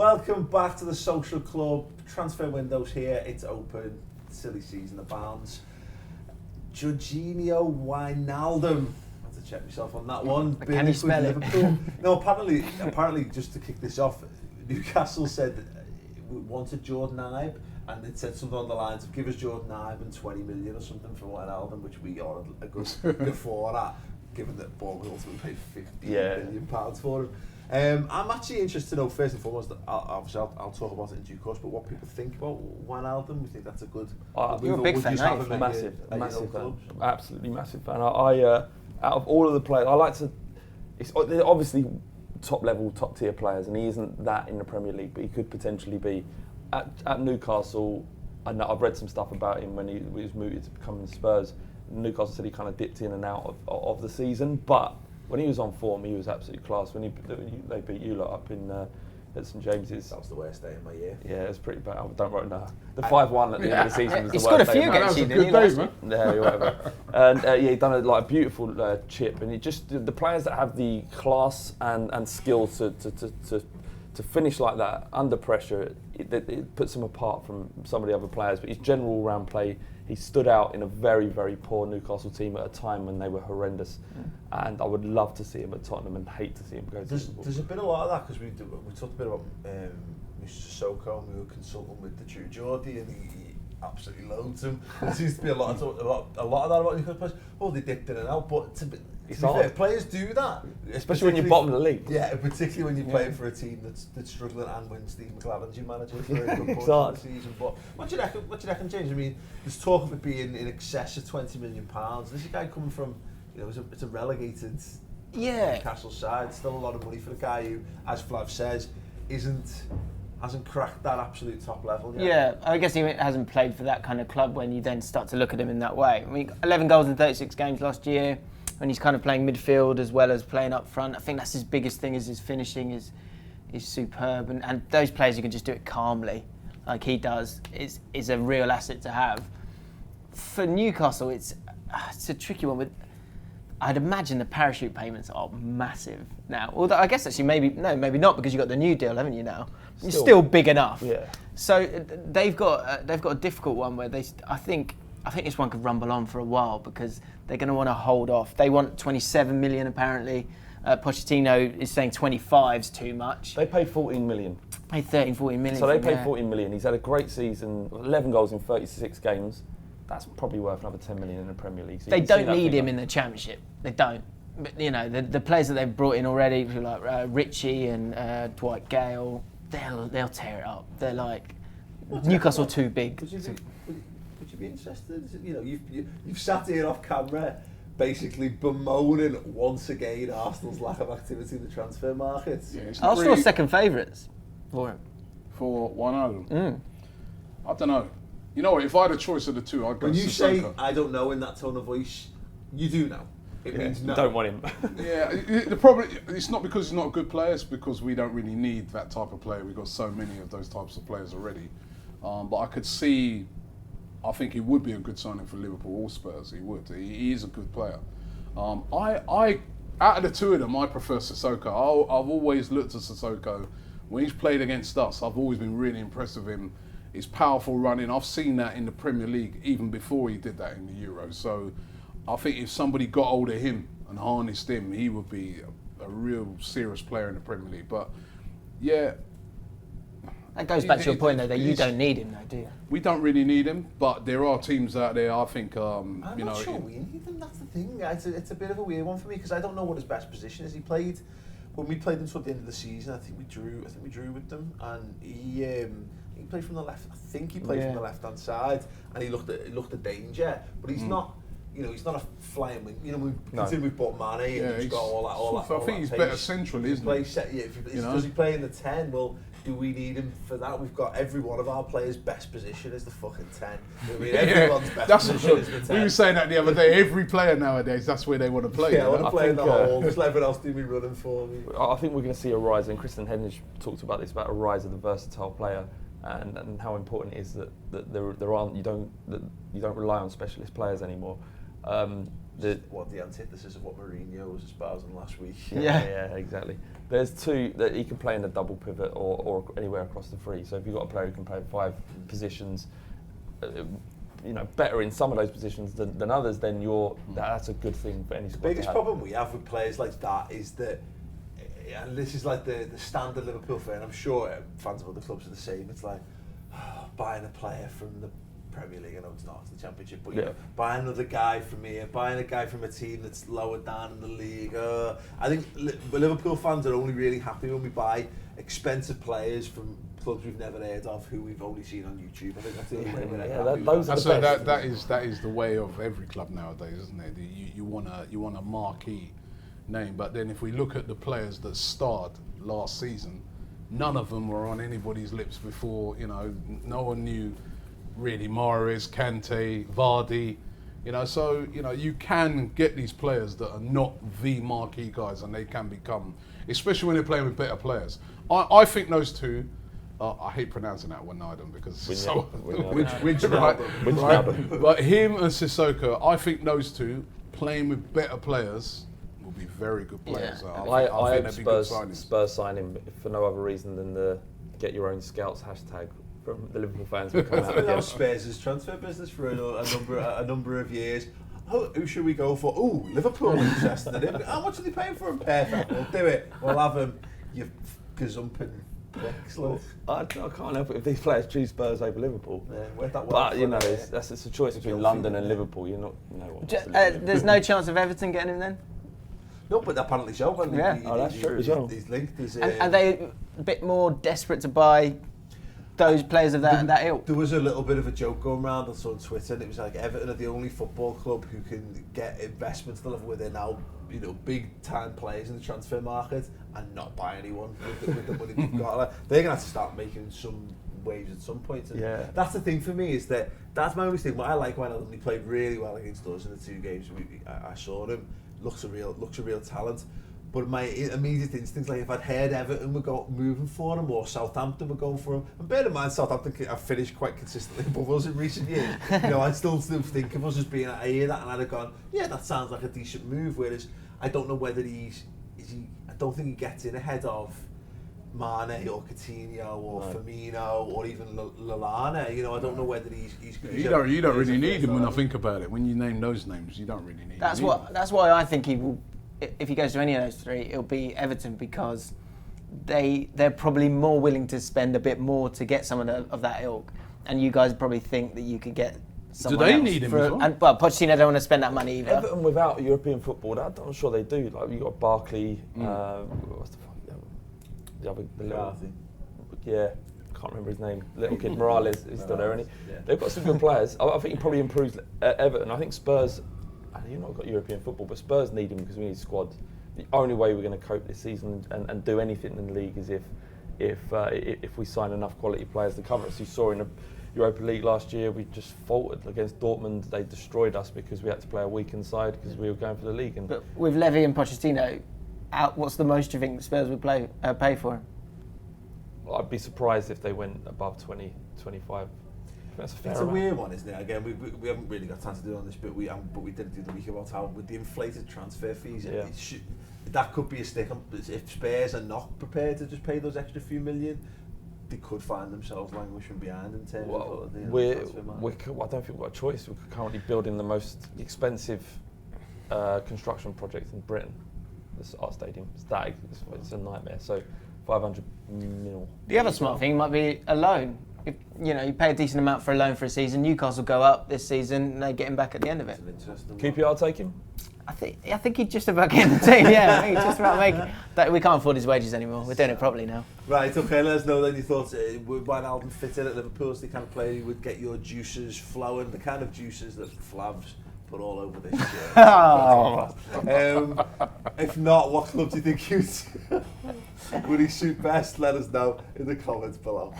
Welcome back to the Social Club. Transfer window's here. It's open. Silly season abounds. Georginio Wijnaldum. I have to check myself on that one. Can you spell it? No, apparently, just to kick this off, Newcastle said we wanted Jordan Ibe, and it said something on the lines of give us Jordan Ibe and 20 million or something for Wijnaldum, which we are a good for that, given that Bournemouth ultimately paid £50 million for him. I'm actually interested to know, first and foremost, I'll talk about it in due course, but what people think about Wijnaldum. We think that's a good you're a big fan, aren't you? Massive fan. Absolutely massive fan. I out of all of the players, I like to. They're obviously top tier players, and he isn't that in the Premier League, but he could potentially be at Newcastle. I know I've read some stuff about him when he was mooted to become Spurs. Newcastle said he kind of dipped in and out of the season, but when he was on form, he was absolutely class. When they beat you lot up in at St James's, that was the worst day of my year. Yeah, it was pretty bad. I don't know. The 5-1 at the end of the season was the worst. He's got a few against you, didn't he? Yeah, whatever. And he done a beautiful chip, and it just the players that have the class and skill to finish like that under pressure, it puts him apart from some of the other players. But his general round play, he stood out in a very, very poor Newcastle team at a time when they were horrendous. And I would love to see him at Tottenham and hate to see him go to Liverpool. There's been a lot of that, because we talked a bit about Mr. Sissoko, and we were consulting with the True Geordie, and he absolutely loads him. There seems to be a lot of that about Newcastle players. Oh, they dipped in and out, but to be fair, players do that. Especially when you're bottom of the league. Yeah, particularly when you're playing for a team that's struggling, and when Steve McLaren's your manager for a good portion of the season. But what do you reckon, James? I mean, there's talk of it being in excess of £20 million. This is a guy coming from, it's a relegated Newcastle side. Still a lot of money for a guy who, as Flav says, hasn't cracked that absolute top level yet. Yeah, I guess he hasn't played for that kind of club when you then start to look at him in that way. I mean, 11 goals in 36 games last year, and he's kind of playing midfield as well as playing up front. I think that's his biggest thing, is his finishing is superb, and those players who can just do it calmly, like he does, is a real asset to have. For Newcastle, it's a tricky one. I'd imagine the parachute payments are massive now. Although I guess actually maybe not, because you've got the new deal, haven't you now? It's still big enough. Yeah. So they've got a difficult one where I think this one could rumble on for a while, because they're going to want to hold off. They want 27 million apparently. Pochettino is saying 25's too much. They pay 14 million. Paid 13, 14 million. So they paid 14 million. He's had a great season, 11 goals in 36 games. That's probably worth another 10 million in the Premier League. So they don't need him in the Championship. They don't. But the players that they've brought in already, like Richie and Dwight Gale, they'll tear it up. They're like Newcastle too big. Would you be interested? You've sat here off camera, basically bemoaning once again Arsenal's lack of activity in the transfer market. Yeah, Arsenal are second favourites for him. For Wijnaldum. I don't know. You know what? If I had a choice of the two, I'd go When you Sissoko. say "I don't know" in that tone of voice, you do know. It means no. Don't want him. Yeah, the problem, it's not because he's not a good player, it's because we don't really need that type of player. We've got so many of those types of players already. But I could see, I think he would be a good signing for Liverpool or Spurs. He would. He is a good player. I out of the two of them, I prefer Sissoko. I've always looked at Sissoko. When he's played against us, I've always been really impressed with him. His powerful running. I've seen that in the Premier League even before he did that in the Euros. So I think if somebody got hold of him and harnessed him, he would be a real serious player in the Premier League. But yeah, that goes back to your point though, that you don't need him though, do you? We don't really need him, but there are teams out there. I think I'm not sure we need him. That's the thing. It's a bit of a weird one for me, because I don't know what his best position is. When we played until the end of the season, I think we drew with them, and he played from the left. I think he played from the left-hand side, and he looked at danger. But he's not. He's not a flying wing. Considering we've bought Mane, and he's got all that. I think he's better central, isn't he? Does he play in the 10? Well, do we need him for that? We've got every one of our players' best position is the fucking 10. I mean, everyone's best position is the 10. We were saying that the other day. Every player nowadays, that's where they want to play. Yeah, I want to play in the hole. Just let everyone else do me running for me. I think we're going to see a rise, and Kristen Hennish talked about this, about a rise of the versatile player, and how important it is that there aren't you don't rely on specialist players anymore. The antithesis of what Mourinho was espousing last week. Yeah, exactly. There's two that he can play in a double pivot or anywhere across the three. So if you've got a player who can play 5 positions, better in some of those positions than others, then that's a good thing for any squad. The biggest problem we have with players like that is that, and this is like the standard Liverpool fan, I'm sure fans of other clubs are the same, it's like buying a player from the Premier League, I know it's not, it's the Championship, but buying another guy from here, buying a guy from a team that's lower down in the league. I think Liverpool fans are only really happy when we buy expensive players from clubs we've never heard of, who we've only seen on YouTube. I think that's the only way that is the way of every club nowadays, isn't it? You want a marquee name, but then if we look at the players that starred last season, none of them were on anybody's lips before. No one knew really Mahrez, Kante, Vardy. So you can get these players that are not the marquee guys, and they can become, especially when they're playing with better players. I think those two. I hate pronouncing that Wijnaldum because it's so Wijnaldum. But him and Sissoko, I think those two playing with better players will be very good players. I hope Spurs sign him for no other reason than the get your own scouts hashtag from the Liverpool fans will come out again. Spurs' transfer business for a number of years. Who should we go for? Oh, Liverpool are interested in him. How much are they paying for him? Perfect. We'll do it. We'll have him. You gazumping pricks. I can't help it if these players choose Spurs over Liverpool. But it's a choice between London and Liverpool. You're not. There's no chance of Everton getting him then? No, but apparently so. That's true as well. He's linked. Are they a bit more desperate to buy those players of that ilk? There was a little bit of a joke going around on Twitter, and it was like Everton are the only football club who can get investment to the level where they're now, big time players in the transfer market and not buy anyone with the money they've got. They're gonna have to start making some waves at some point. And that's the thing for me, is that's my only thing. What I like when he played really well against us in the 2 games I saw him. Looks a real talent. But my immediate instinct, like if I'd heard Everton were moving for him or Southampton were going for him, and bear in mind Southampton have finished quite consistently above us in recent years, I'd still think of us as being, I hear that and I'd have gone, yeah, that sounds like a decent move, whereas I don't know whether I don't think he gets in ahead of Mane or Coutinho or Firmino or even Lallana. I don't know whether he's you don't really need him when I think about it. When you name those names, you don't really need him. That's why I think he will. If he goes to any of those 3, it'll be Everton, because they're probably more willing to spend a bit more to get someone of that ilk, and you guys probably think that you could get someone else. Do they need him as well? And Pochettino don't want to spend that money either. Everton without European football, I'm sure they do. Like, you got Barkley, what's the other? Can't remember his name. Little kid Morales is still there, isn't he? Yeah. They've got some good players. I think he probably improves Everton. I think Spurs. You've not got European football, but Spurs need him because we need squad. The only way we're going to cope this season and do anything in the league is if we sign enough quality players to cover us. You saw in the Europa League last year, we just faltered against Dortmund. They destroyed us because we had to play a weakened side because we were going for the league. But with Levy and Pochettino, what's the most you think Spurs would pay for him? Well, I'd be surprised if they went above 20, 25. That's a fair amount. Weird one, isn't it? Again, we haven't really got time to do on this, but we did do the week about how with the inflated transfer fees, that could be a stick. If Spurs are not prepared to just pay those extra few million, they could find themselves languishing behind in terms of transfer market. I don't think we've got a choice. We're currently building the most expensive construction project in Britain. This art stadium. It's a nightmare. So 500 mil. The other smart thing might be a loan. If, you pay a decent amount for a loan for a season. Newcastle go up this season, and they get him back at the end of it. QPR take him? I think he'd just about get in the team. Yeah, I think he'd just about make it. We can't afford his wages anymore. We're doing it properly now. Right, okay. Let us know then your thoughts. Would Wijnaldum fit in at Liverpool? Is the kind of player who would get your juices flowing? The kind of juices that Flav's put all over this shirt. If not, what club do you think would he suit best? Let us know in the comments below.